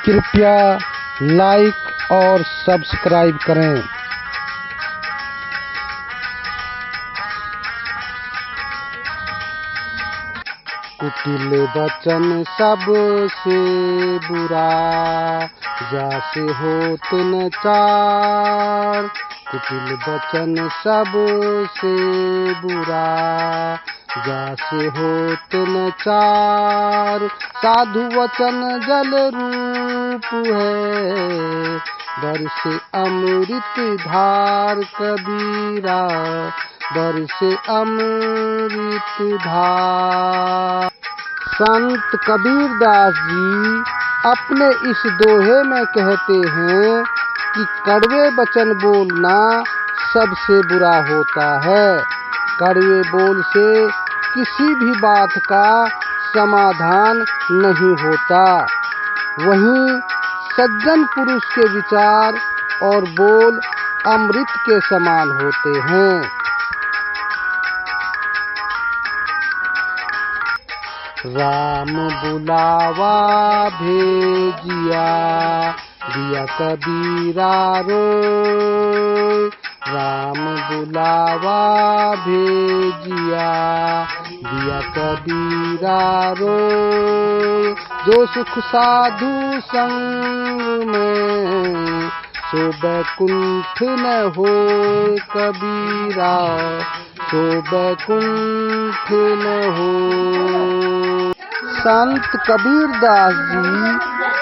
कृपया लाइक और सब्सक्राइब करें। कुटिल वचन सबसे बुरा, जासे होत न चार। कुटिल वचन सबसे बुरा, जासे होत न चार। साधु वचन जल रूप है, बरसे अमृत धार। कबीरा बरसे अमृत धार। संत कबीरदास जी अपने इस दोहे में कहते हैं कि कड़वे वचन बोलना सबसे बुरा होता है। कड़वे बोल से किसी भी बात का समाधान नहीं होता। वहीं सज्जन पुरुष के विचार और बोल अमृत के समान होते हैं। राम बुलावा भेजिया, दिया कबीरा रोय। राम बुलावा भेजिया, दिया कबीरा रोय। जो सुख साधु संग में, सो बैकुंठ न होय। कबीरा सो बैकुंठ न हो। संत कबीरदास जी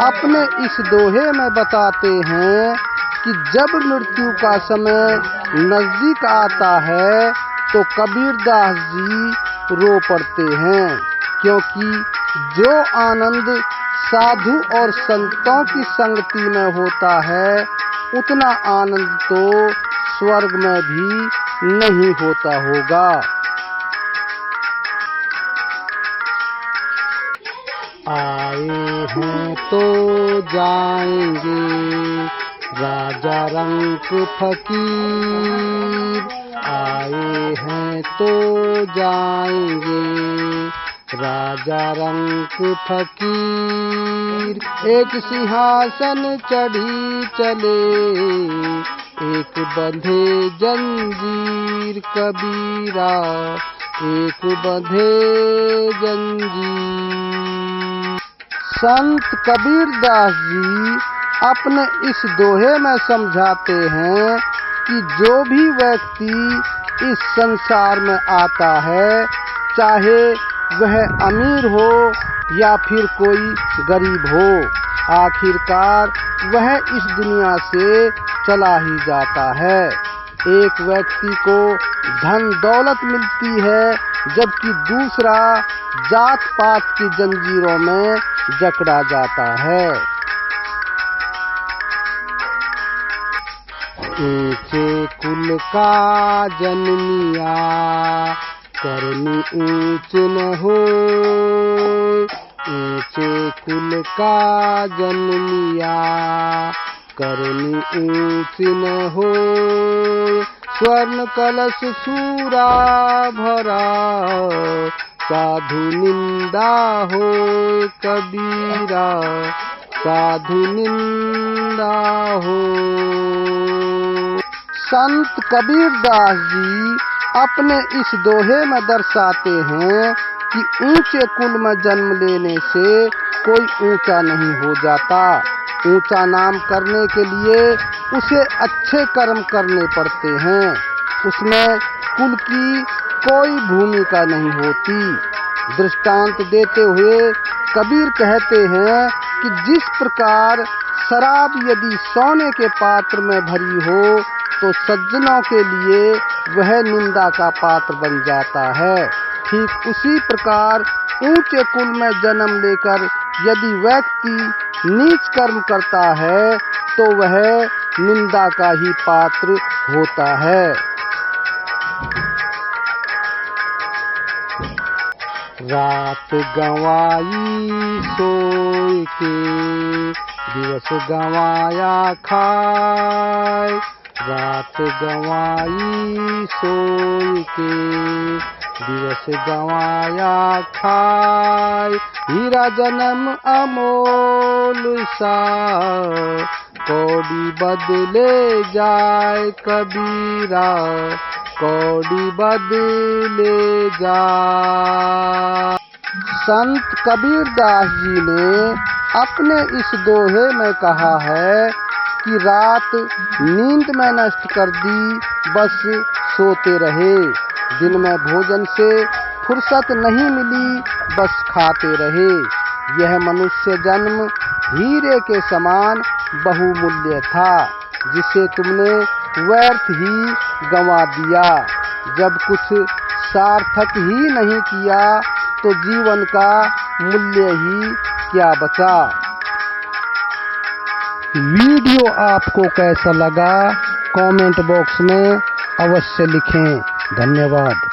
अपने इस दोहे में बताते हैं कि जब मृत्यु का समय नजदीक आता है तो कबीरदास जी रो पड़ते हैं, क्योंकि जो आनंद साधु और संतों की संगति में होता है उतना आनंद तो स्वर्ग में भी नहीं होता होगा। आए हैं तो जाएंगे राजा रंक फकीर। आए हैं तो जाएंगे राजा रंक फकीर। एक सिंहासन चढ़ी चले, एक बंधे जंजीर। कबीरा एक बंधे जंजीर। संत कबीरदास जी अपने इस दोहे में समझाते हैं कि जो भी व्यक्ति इस संसार में आता है, चाहे वह अमीर हो या फिर कोई गरीब हो, आखिरकार वह इस दुनिया से चला ही जाता है। एक व्यक्ति को धन दौलत मिलती है, जबकि दूसरा जात पात की जंजीरों में जकड़ा जाता है। ऊंचे कुल का जन्मिया, करनी ऊंच न हो। ऊंचे कुल का जन्मिया, करनी ऊंच न हो। स्वर्ण कलश सूरा भरा, साधु निंदा हो। कबीरा साधु निंदा हो। संत कबीरदास जी अपने इस दोहे में दर्शाते हैं कि ऊंचे कुल में जन्म लेने से कोई ऊंचा नहीं हो जाता। ऊंचा नाम करने के लिए उसे अच्छे कर्म करने पड़ते हैं। उसमें कुल की कोई भूमिका नहीं होती। दृष्टांत देते हुए कबीर कहते हैं कि जिस प्रकार शराब यदि सोने के पात्र में भरी हो तो सज्जनों के लिए वह निंदा का पात्र बन जाता है, ठीक उसी प्रकार ऊंचे कुल में जन्म लेकर यदि व्यक्ति नीच कर्म करता है तो वह निंदा का ही पात्र होता है। रात गंवाई सोए के, दिवस गंवाया खाए। रात गंवाई सोई के, दिवस गंवाया खाए, हीरा जन्म अमोल सा, कौड़ी बदले जाए कबीरा, कौड़ी बदले जाए। संत कबीरदास जी ने अपने इस दोहे में कहा है कि रात नींद में नष्ट कर दी, बस सोते रहे। दिन में भोजन से फुर्सत नहीं मिली, बस खाते रहे। यह मनुष्य जन्म हीरे के समान बहुमूल्य था, जिसे तुमने व्यर्थ ही गंवा दिया। जब कुछ सार्थक ही नहीं किया तो जीवन का मूल्य ही क्या बचा। वीडियो आपको कैसा लगा कमेंट बॉक्स में अवश्य लिखें। धन्यवाद।